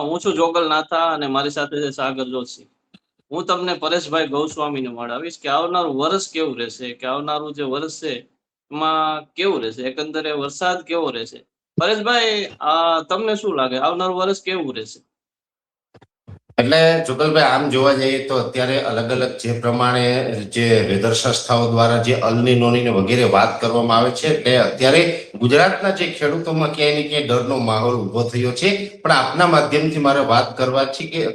હું છું જોગલ નાથા અને મારી સાથે છે સાગર જોશી. હું તમને પરેશભાઈ ગૌસ્વામીને મળાવીશ કે આવનારું વર્ષ કેવું રહેશે, કે આવનારું જે વર્ષ છે એમાં કેવું રહેશે, એકંદરે વરસાદ કેવો રહેશે. પરેશભાઈ, તમને શું લાગે આવનારું વર્ષ કેવું રહેશે? એટલે જુગલભાઈ, આમ જોવા જઈએ તો અત્યારે અલગ અલગ જે પ્રમાણે જે વેધર સંસ્થાઓ દ્વારા જે અલનીનોની ને વગેરે વાત કરવામાં આવે છે, એટલે અત્યારે ગુજરાતના જે ખેડૂતોમાં ક્યાંય ને ક્યાંય ડરનો માહોલ ઉભો થયો છે. પણ આપના માધ્યમથી મારે વાત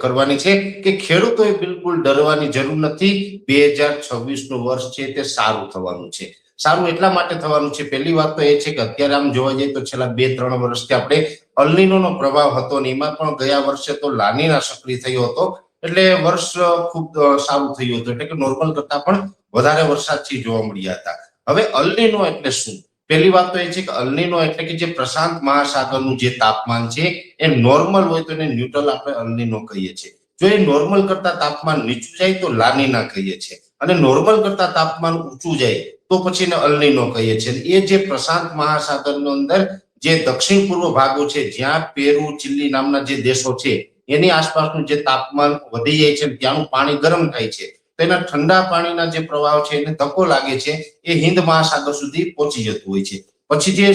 કરવાની છે કે ખેડૂતોએ બિલકુલ ડરવાની જરૂર નથી. 2026 નું વર્ષ છે તે સારું થવાનું છે. સારું એટલા માટે થવાનું છે, પહેલી વાત તો એ છે કે અત્યારે આમ જોવા જઈએ તો છેલ્લા 2-3 વર્ષથી આપણે અલનીનોનો પ્રભાવ હતો ને એમાં પણ ગયા વર્ષે તો લાનીના સક્રિય થયો હતો. એટલે વર્ષ ખૂબ સારું થયું હતું, એટલે કે નોર્મલ કરતા પણ વધારે વરસાદ જોવા મળ્યા હતા. હવે અલનીનો એટલે શું? પહેલી વાત તો એ છે કે અલનીનો એટલે કે જે પ્રશાંત મહાસાગરનું જે તાપમાન છે એ નોર્મલ હોય તો એને ન્યુટ્રલ આપણે અલનીનો કહીએ છીએ. જો એ નોર્મલ કરતા તાપમાન નીચું જાય તો લાનીના કહીએ છીએ, અને નોર્મલ કરતા તાપમાન ઊંચું જાય તો પછી એને અલનીનો કહીએ છીએ. એ જે પ્રશાંત મહાસાગરની અંદર જે દક્ષિણ પૂર્વ ભાગો છે, જ્યાં પેરુ, ચીલી નામના જે દેશો છે એની આસપાસનું જે તાપમાન વધી જાય છે, ત્યાંનું પાણી ગરમ થાય છે, તેના ઠંડા પાણીના જે પ્રવાહ છે એને ધક્કો લાગે છે, એ હિન્દ મહાસાગર સુધી પહોંચી જતું હોય છે. પછી જે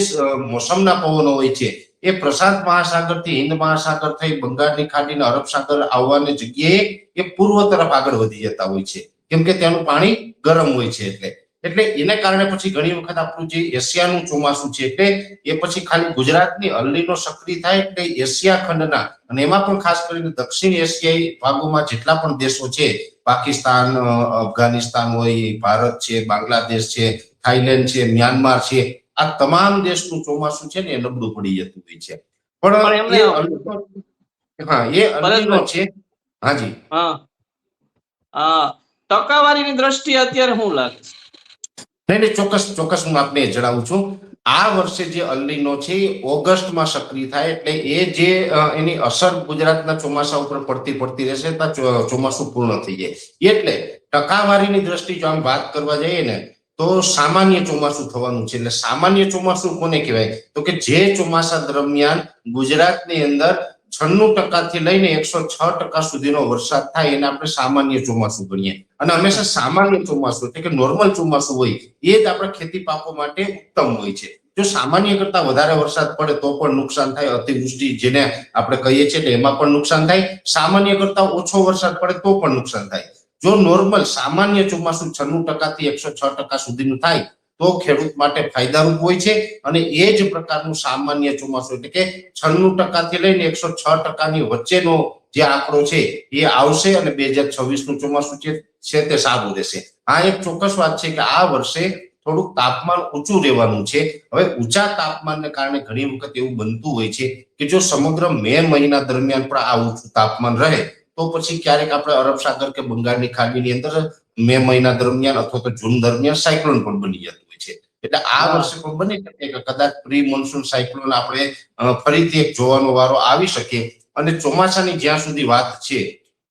મોસમના પવનો હોય છે એ પ્રશાંત મહાસાગરથી હિન્દ મહાસાગર થઈ બંગાળની ખાડીને અરબ સાગર આવવાની જગ્યાએ એ પૂર્વ તરફ આગળ વધી જતા હોય છે, કેમ કે ત્યાંનું પાણી ગરમ હોય છે. એટલે એને કારણે પછી ઘણી વખત આપણું જે એશિયાનું ચોમાસું છે એટલે એ પછી ખાલી ગુજરાતની અલનીનો સક્રિય થાય એટલે એશિયા ખંડના, અને એમાં પણ ખાસ કરીને દક્ષિણ એશિયાઈ ભાગોમાં જેટલા પણ દેશો છે, પાકિસ્તાન, અફઘાનિસ્તાન હોય, ભારત છે, બાંગ્લાદેશ છે, થાઈલેન્ડ છે, મ્યાનમાર છે, આ તમામ દેશનું ચોમાસું છે ને એ નબળું પડી જતું હોય છે. પણ એ અલનીનો છે. હાજી. ટકાવારીની દ્રષ્ટિએ અત્યારે શું લાગે છે? નહીં, ચોક્કસ હું આપને જણાવું છું. આ વર્ષે જે અલનીનો છે એ ઓગસ્ટમાં સક્રિય થાય, એટલે એ જે એની અસર ગુજરાતના ચોમાસા ઉપર પડતી રહેશે ત્યાં ચોમાસું પૂર્ણ થઈ જાય. એટલે ટકાવારીની દ્રષ્ટિએ જો આમ વાત કરવા જઈએ ને તો સામાન્ય ચોમાસું થવાનું છે. એટલે સામાન્ય ચોમાસું કોને કહેવાય? તો કે જે ચોમાસા દરમિયાન ગુજરાતની અંદર 96% થી લઈને 106% સુધીનો વરસાદ થાય એને આપણે સામાન્ય ચોમાસું ગણીએ. અને હંમેશા સામાન્ય ચોમાસું એટલે કે નોર્મલ ચોમાસું હોય એ જ આપણે ખેતી પાકો માટે ઉત્તમ હોય છે. જો સામાન્ય કરતા વધારે વરસાદ પડે તો પણ નુકસાન થાય, અતિવૃષ્ટિ જેને આપણે કહીએ છીએ એમાં પણ નુકસાન થાય. સામાન્ય કરતા ઓછો વરસાદ પડે તો પણ નુકસાન થાય. જો નોર્મલ સામાન્ય ચોમાસું 96% થી 106% સુધીનું થાય તો ખેડૂત માટે ફાયદારૂપ હોય છે. અને એ જ પ્રકારનું સામાન્ય ચોમાસું એટલે કે 96% થી લઈને 106% ની વચ્ચેનો જે આંકડો છે એ આવશે, અને 2026 નું ચોમાસું છે તે સારું રહેશે. આ એક ચોક્કસ વાત છે કે આ વર્ષે થોડુંક તાપમાન ઊંચું રહેવાનું છે. હવે ઊંચા તાપમાનને કારણે ઘણી વખત એવું બનતું હોય છે કે જો સમગ્ર મે મહિના દરમિયાન પણ આ ઊંચું તાપમાન રહે તો પછી ક્યારેક આપણે અરબ સાગર કે બંગાળની ખાડીની અંદર મે મહિના દરમિયાન અથવા તો જૂન દરમિયાન સાયક્લોન પણ બની જતું હોય છે. એટલે આ વર્ષે પણ બની શકે કે કદાચ પ્રી મોન્સૂન સાયક્લોન આપણે ફરીથી એક જોવાનો વારો આવી શકે. અને ચોમાસાની જ્યાં સુધી વાત છે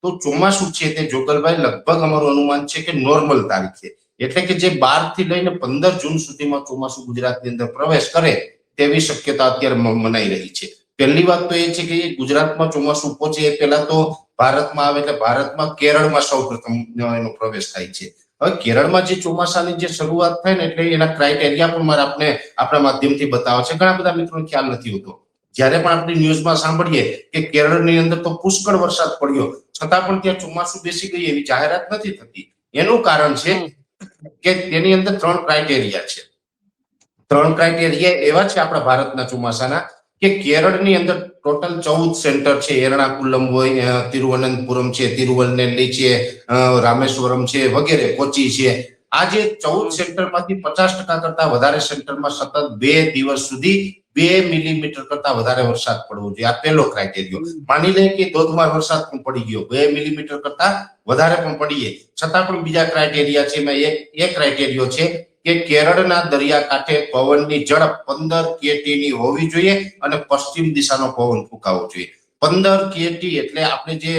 તો ચોમાસું છે તે જોગલભાઈ લગભગ અમારું અનુમાન છે કે નોર્મલ તારીખે, એટલે કે જે 12 થી લઈને 15 જૂન સુધીમાં ચોમાસું ગુજરાતની અંદર પ્રવેશ કરે તેવી શક્યતા અત્યારે મનાઈ રહી છે. પહેલી વાત તો એ છે કે ગુજરાતમાં ચોમાસું પહોંચે એ પહેલા તો ભારતમાં આવે, એટલે ભારતમાં કેરળમાં સૌપ્રથમ એનો પ્રવેશ થાય છે. હવે કેરળમાં જે ચોમાસાની જે શરૂઆત થાય ને એટલે એના ક્રાઇટેરિયા પણ મારે આપણા માધ્યમથી બતાવે છે. ઘણા બધા મિત્રોને ખ્યાલ નથી હોતો. જ્યારે પણ આપણે ન્યૂઝમાં સાંભળીએ કે કેરળની અંદર તો પુષ્કળ વરસાદ પડ્યો છતાં પણ ત્યાં ચોમાસું બેસી ગયું એવી જાહેરાત નથી થતી. એનું કારણ છે કે તેની અંદર 3 ક્રાઇટેરિયા છે. 3 ક્રાઇટેરિયા એવા છે આપણા ભારતના ચોમાસાના કે કેરળની અંદર ટોટલ 14 સેન્ટર છે. એર્નાકુલમ હોય, તિરુવનંતપુરમ છે, તિરુવલ્લેલી છે, રામેશ્વરમ છે વગેરે, કોચી છે. આ જે 14 સેન્ટરમાંથી 50% કરતા વધારે સેન્ટરમાં સતત 2 દિવસ સુધી 2 મિલીમીટર કરતા વધારે વરસાદ પડવો જોઈએ. આ પહેલો ક્રાઇટેરિયો. માની લે કે ધોધમાર વરસાદ પણ પડી ગયો, 2 મિલીમીટર કરતા વધારે પણ પડીએ, છતાં પણ બીજા ક્રાઇટેરિયા છે. એમાં એક ક્રાઇટેરિયો છે કે કેરળના દરિયાકાંઠે પવનની ઝડપ 15 kT હોવી જોઈએ અને પશ્ચિમ દિશાનો પવન ફૂંકાવો જોઈએ. 15 kT એટલે આપણે જે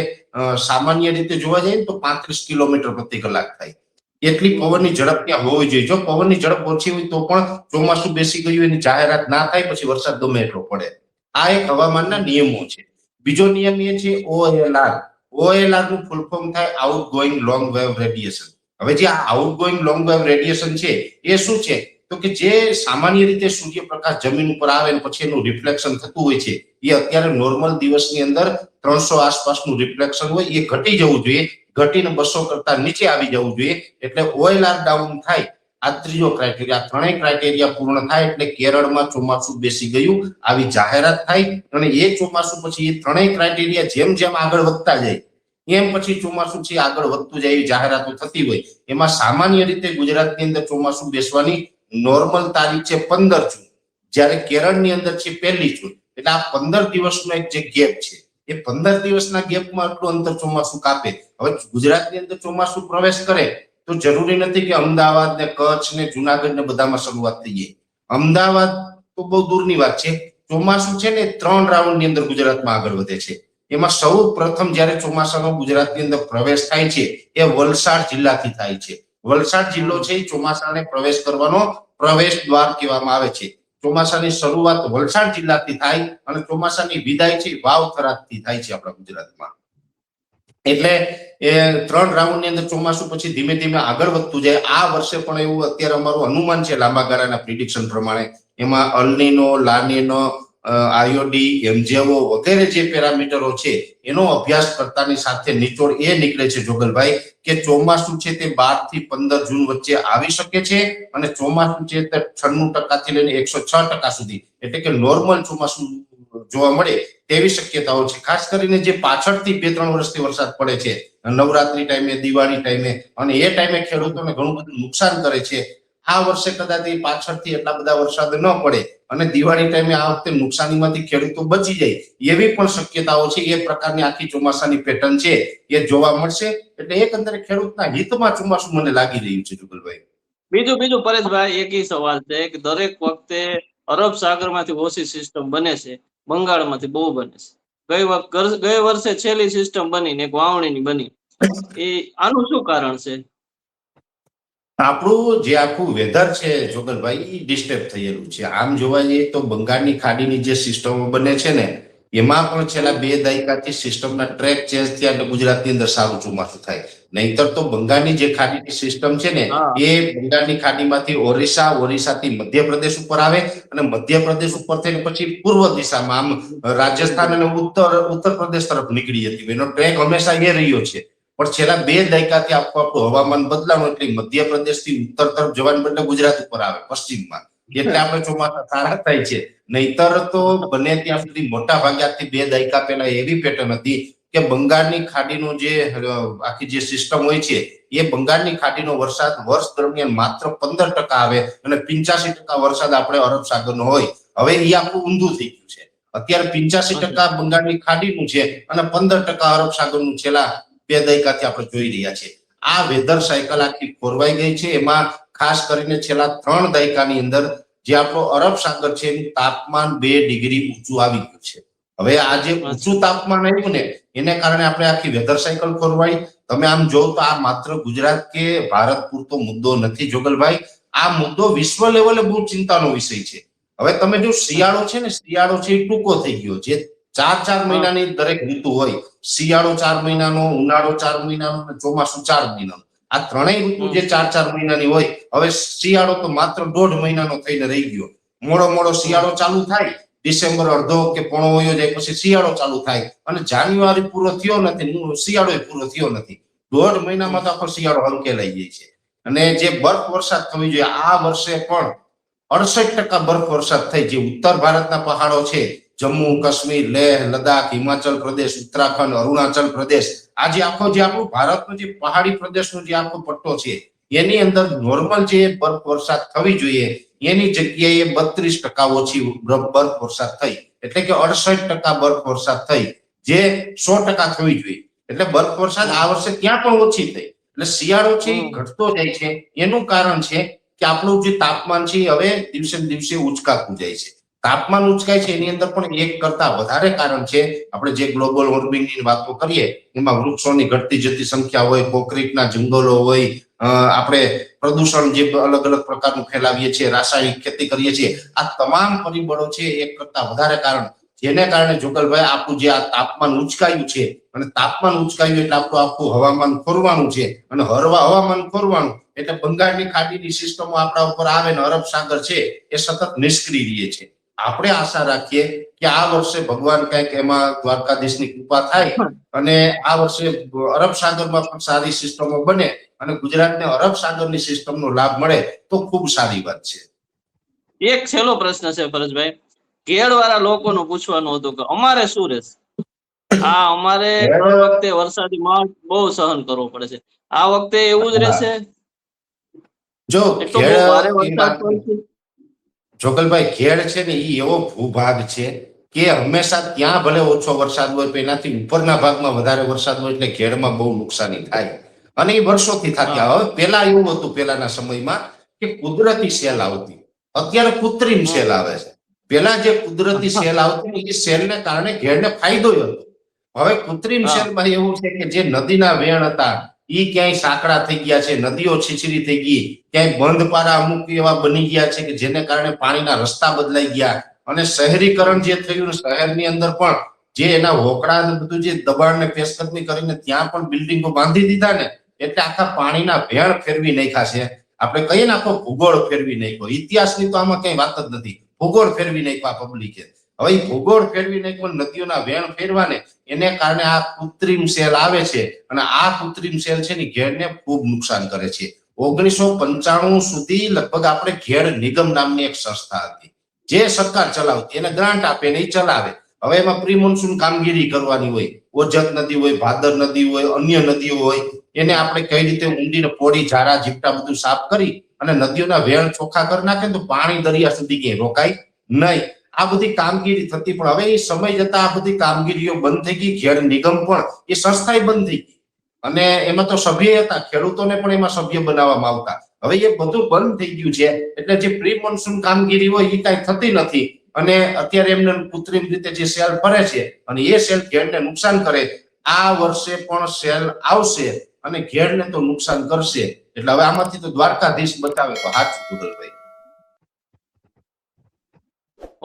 સામાન્ય રીતે જોવા જઈએ તો 35 કિલોમીટર પ્રતિ કલાક થાય એટલી પવનની ઝડપ ત્યાં હોવી જોઈએ. જો પવનની ઝડપ ઓછી હોય તો પણ ચોમાસું બેસી ગયું એની જાહેરાત ના થાય, પછી વરસાદ ગમે એટલો પડે. આ એક હવામાનના નિયમો છે. બીજો નિયમ એ છે OLR. OLR નું ફૂલ ફોર્મ થાય આઉટગોઈંગ લોંગ વેવ રેડિયેશન. હવે જે આ આઉટગોઈંગ લોંગ વેવ રેડિયેશન છે એ શું છે તો કે જે સામાન્ય રીતે સૂર્યપ્રકાશ જમીન ઉપર આવે ને પછી એનું રિફ્લેક્શન થતું હોય છે એ અત્યારે નોર્મલ દિવસની અંદર 300 આસપાસનું રિફ્લેક્શન હોય એ ઘટી જવું જોઈએ, ઘટીને 200 કરતા નીચે આવી જવું જોઈએ. એટલે OLR ડાઉન થાય. આ ત્રીજો ક્રાઇટેરિયા. ત્રણેય ક્રાઇટેરિયા પૂર્ણ થાય એટલે કેરળમાં ચોમાસું બેસી ગયું આવી જાહેરાત થાય. અને એ ચોમાસું પછી એ ત્રણેય ક્રાઇટેરિયા જેમ જેમ આગળ વધતા જાય એમ પછી ચોમાસું છે આગળ વધતું જાય એવી જાહેરાતો થતી હોય. એમાં સામાન્ય રીતે ગુજરાતની અંદર ચોમાસું બેસવાની નોર્મલ તારીખ છે 15 જૂન, જ્યારે કેરળની અંદર છે 1 જૂન. એટલે આ 15 દિવસનો એક જે ગેપ છે એ 15 દિવસના ગેપમાં આટલું અંતર ચોમાસું કાપે. હવે ગુજરાતની અંદર ચોમાસું પ્રવેશ કરે તો જરૂરી નથી કે અમદાવાદ ને કચ્છ ને જુનાગઢ ને બધામાં શરૂઆત થઈ જાય. અમદાવાદ તો બહુ દૂરની વાત છે. ચોમાસું છે ને 3 રાઉન્ડની અંદર ગુજરાતમાં આગળ વધે છે. એમાં સૌ પ્રથમ જ્યારે ચોમાસાનો ગુજરાતની અંદર પ્રવેશ થાય છે એ વલસાડ જિલ્લાથી થાય છે. વલસાડ જિલ્લો છે એ ચોમાસાને પ્રવેશ કરવાનો પ્રવેશ દ્વાર કહેવામાં આવે છે. ચોમાસાની શરૂઆત વલસાડ જિલ્લાથી થાય અને ચોમાસાની વિદાય છે વાવ-થરાદથી થાય છે આપણા ગુજરાતમાં. એટલે એ 3 રાઉન્ડની અંદર ચોમાસું પછી ધીમે ધીમે આગળ વધતું જાય. આ વર્ષે પણ એવું અત્યારે અમારું અનુમાન છે લાંબા ગાળાના પ્રિડિક્શન પ્રમાણે. એમાં અલ્નીનો, લાનીનો, આયોડી, એમજેઓ વગેરે જે પેરામીટરો છે એનો અભ્યાસ કરતાની સાથે નિચોડ એ નીકળે છે જોગલભાઈ કે ચોમાસું છે તે 12 થી 15 જૂન વચ્ચે આવી શકે છે અને ચોમાસું છે તે 96% થી લઈને 106% સુધી એટલે કે નોર્મલ ચોમાસું જોવા મળે તેવી શક્યતાઓ છે. ખાસ કરીને જે પાછળથી 2-3 વર્ષથી વરસાદ પડે છે નવરાત્રી ટાઈમે, દિવાળી ટાઈમે, અને એ ટાઈમે ખેડૂતોને ઘણું બધું નુકસાન કરે છે. આ વર્ષે કદાચ પાછળથી એટલા બધા વરસાદ ન પડે અને દિવાળી ટાઈમે આ વખતે નુકસાનીમાંથી ખેડૂતો બચી જાય એવી પણ શક્યતાઓ છે. એ પ્રકારની આખી ચોમાસાની પેટર્ન છે એ જોવા મળશે. એટલે એકંદરે ખેડૂતના હિતમાં ચોમાસું મને લાગી રહ્યું છે જુગલભાઈ. બીજું પરેશભાઈ, એક સવાલ છે કે દરેક વખતે અરબ સાગરમાંથી ઓછી સિસ્ટમ બને છે, બંગાળમાંથી બહુ બને છે. ગઈ વર્ષે છેલ્લી સિસ્ટમ બની ને એક વાવણીની બની. એ આનું શું કારણ છે? આપણું જે આખું વેધર છે જોગલભાઈ ડિસ્ટર્બ થયેલું છે. આમ જોવા જઈએ તો બંગાળની ખાડીની જે સિસ્ટમો બને છે ને એમાં પણ છેલ્લા 2 દાયકાથી સિસ્ટમના ટ્રેક ચેન્જ થયા એટલે ગુજરાતની અંદર સારું ચોમાસું થાય. નહીતર તો બંગાળની જે ખાડીની સિસ્ટમ છે ને એ બંગાળની ખાડીમાંથી ઓરિસ્સાથી મધ્યપ્રદેશ ઉપર આવે અને મધ્યપ્રદેશ ઉપર થઈને પછી પૂર્વ દિશામાં આમ રાજસ્થાન અને ઉત્તર પ્રદેશ તરફ નીકળી જતી. એનો ટ્રેક હંમેશા એ રહ્યો છે. પણ છેલ્લા 2 દાયકાથી આપણું હવામાન બદલાનું એટલે મધ્યપ્રદેશ થી ઉત્તર તરફ જવાને બદલે ગુજરાત ઉપર આવે પશ્ચિમમાં. એટલે આપણે ચોમાસા સારા થાય છે. નહીતર તો બને ત્યાં સુધી મોટા ભાગે આજથી 2 દાયકા પહેલા એવી પેટર્ન હતી કે બંગાળની ખાડીનું જે આખી જે સિસ્ટમ હોય છે એ બંગાળની ખાડીનો વરસાદ વર્ષ દરમિયાન માત્ર 15% આવે અને 85% વરસાદ આપણે અરબ સાગરનો હોય. હવે એ આખું ઊંધું થઈ ગયું છે. અત્યારે 85% બંગાળની ખાડીનું છે અને 15% અરબ સાગરનું છેલ્લા 2 દાયકાથી આપણે જોઈ રહ્યા છીએ. આ વેધર સાયકલ આખી ખોરવાઈ ગઈ છે. એમાં ખાસ કરીને છેલ્લા 3 દાયકાની અંદર જે આપણો અરબ સાગર છે એનું તાપમાન 2 ડિગ્રી ઊંચું આવી ગયું છે. હવે આ જે ઊંચું તાપમાન આવ્યું ને એને કારણે આપણે આખી વેધર સાયકલ ખોરવાઈ. તમે આમ જોવો તો આ માત્ર ગુજરાત કે ભારત પૂરતો મુદ્દો નથી જોગલભાઈ. આ મુદ્દો વિશ્વ લેવલે બહુ ચિંતાનો વિષય છે. હવે તમે જો શિયાળો છે ને શિયાળો છે એ ટૂંકો થઈ ગયો. જે 4 મહિનાની દરેક ઋતુ હોય, શિયાળો 4 મહિનાનો, ઉનાળો 4 મહિનાનો અને ચોમાસું 4 મહિનાનો, આ ત્રણેય ઋતુ જે 4 મહિનાની હોય હવે શિયાળો તો માત્ર 1.5 મહિનાનો થઈને રહી ગયો. મોડો શિયાળો ચાલુ થાય, ડિસેમ્બર અડધો કે પોણો વયો જાય પછી શિયાળો ચાલુ થાય અને જાન્યુઆરી પૂરો થયો નથી, શિયાળો પૂરો થયો નથી. 1.5 મહિનામાં તો આખો શિયાળો હલકેલાઈ જાય છે. અને જે બરફ વરસાદ થવી જોઈએ આ વર્ષે પણ 68% બરફ વરસાદ થઈ. જે ઉત્તર ભારતના પહાડો છે જમ્મુ કાશ્મીર, લેહ, લદ્દાખ, હિમાચલ પ્રદેશ, ઉત્તરાખંડ, અરુણાચલ પ્રદેશ, આ જે આખો જે આપણું ભારતનો જે પહાડી પ્રદેશનો જે આખો પટ્ટો છે એની અંદર નોર્મલ જે બરફ વરસાદ થવી જોઈએ એની જગ્યાએ 32% ઓછી બરફ વરસાદ થઈ. એટલે કે 68% બરફ વરસાદ થઈ જે 100% થવી જોઈએ. એટલે બરફ વરસાદ આ વર્ષે ત્યાં પણ ઓછી થઈ. એટલે શિયાળો છે એ ઘટતો જાય છે. એનું કારણ છે કે આપણું જે તાપમાન છે હવે દિવસે ને દિવસે ઉચકાતું જાય છે. તાપમાન ઉચકાય છે એની અંદર પણ એક કરતા વધારે કારણ છે. આપણે જે ગ્લોબલ વોર્મિંગની વાતો કરીએ એમાં વૃક્ષોની ઘટતી જતી સંખ્યા હોય, કોન્ક્રીટના જંગલો હોય, આપણે પ્રદૂષણ જે અલગ અલગ પ્રકારનું ફેલાવીએ છીએ, રાસાયણિક ખેતી કરીએ છીએ, આ તમામ પરિબળો છે એક કરતા વધારે કારણ જેને કારણે જુગલભાઈ આપણું જે આ તાપમાન ઉચકાયું છે અને તાપમાન ઉચકાયું એટલે આપણું આખું હવામાન ખોરવાનું છે અને હવામાન ખોરવાનું એટલે બંગાળની ખાડીની સિસ્ટમો આપણા ઉપર આવે ને અરબ સાગર છે એ સતત નિષ્ક્રિય રહે છે. આપણે આશા રાખીએ કે આ વર્ષે ભગવાન કઈક એમાં દ્વારકાધીશની કૃપા થાય અને આ વર્ષે અરબ સાગરમાં પણ સારી સિસ્ટમો બને અને ગુજરાતને અરબ સાગરની સિસ્ટમનો લાભ મળે તો ખૂબ સારી વાત છે. એક છેલ્લો પ્રશ્ન છે પરેશભાઈ, ઘેડ વાળા લોકોનું પૂછવાનું હતું કે અમારે શું રહેશે? અમારે દર વખતે વરસાદી માહોલ બહુ સહન કરવો પડે છે, આ વખતે એવું જ રહેશે? જો એક તો બહુ ભારે વરસાદ પડશે. જોગલભાઈ, ખેડ છે ને એ એવો ભૂભાગ છે કે હંમેશા ત્યાં ભલે ઓછો વરસાદ હોય એનાથી ઉપરના ભાગમાં વધારે વરસાદ હોય એટલે ખેડમાં બહુ નુકસાની થાય અને એ વર્ષોથી થતી. હવે પેલા એવું હતું, પેલાના સમયમાં કે કુદરતી સેલ આવતી, અત્યારે કૃત્રિમ સેલ આવે છે. પેલા જે કુદરતી સેલ આવતી એ સેલને કારણે ઘેડને ફાયદો હતો. હવે કૃત્રિમ સેલમાં એવું છે કે જે નદીના વેણ હતા એ ક્યાંય સાંકડા થઈ ગયા છે, નદીઓ છીછરી થઈ ગઈ, ક્યાંય બંધ પારા અમુક એવા બની ગયા છે કે જેને કારણે પાણીના રસ્તા બદલાઈ ગયા અને શહેરીકરણ જે થયું, શહેરની અંદર પણ જે એના હોકડા ને બધું જે દબાણ ને પેશકદમી કરીને ત્યાં પણ બિલ્ડિંગો બાંધી દીધા ને એટલે આખા પાણીના વેણ ફેરવી નાખ્યા છે. આપણે કહીએ ને આખો ભૂગોળ ફેરવી નાખ્યો. ઇતિહાસની તો આમાં કઈ વાત જ નથી, ભૂગોળ ફેરવી નાખ્યા પબ્લિકે. હવે ભૂગોળ ફેરવી નાખ્યો, નદીઓના વેણ ફેરવાને એને કારણે આ કૃત્રિમ સેલ આવે છે અને આ કૃત્રિમ સેલ છે ને ઘેડને ખૂબ નુકસાન કરે છે. 1995 સુધી લગભગ આપણે ઘેડ નિગમ નામની એક સંસ્થા હતી જે સરકાર ચલાવતી, એને ગ્રાન્ટ આપે ને એ ચલાવે. હવે એમાં પ્રી મોન્સૂન કામગીરી કરવાની હોય, ઓજત નદી હોય, ભાદર નદી હોય, અન્ય નદીઓ હોય, એને આપણે કઈ રીતે ઊંડીને પોડી ઝારા ઝીપટા બધું સાફ કરી અને નદીઓના વેણ ચોખ્ખા કરી નાખે તો પાણી દરિયા સુધી ક્યાંય રોકાય નહીં. આ બધી કામગીરી થતી, પણ હવે એ સમય જતા આ બધી કામગીરીઓ બંધ થઈ ગઈ. ઘેડ નિગમ પણ એ સંસ્થા બંધ થઈ ગઈ અને એમાં તો સભ્ય હતા, ખેડૂતોને પણ એમાં સભ્ય બનાવવામાં આવતા. હવે એ બધું બંધ થઈ ગયું છે એટલે જે પ્રી મોન્સૂન કામગીરી હોય એ કઈ થતી નથી અને અત્યારે એમને કૃત્રિમ રીતે જે સેલ ફરે છે અને એ સેલ ઘેડને નુકસાન કરે. આ વર્ષે પણ સેલ આવશે અને ઘેડને તો નુકસાન કરશે. એટલે હવે આમાંથી તો દ્વારકાધીશ બચાવે તો હાચું જુગલભાઈ.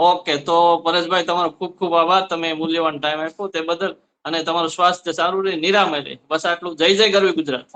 ઓકે, તો પરેશભાઈ તમારો ખૂબ ખૂબ આભાર, તમે મૂલ્યવાન ટાઈમ આપ્યો તે બદલ અને તમારું સ્વાસ્થ્ય સારું રહે, નિરામય રહે. બસ આટલું. જય જય ગરવી ગુજરાત.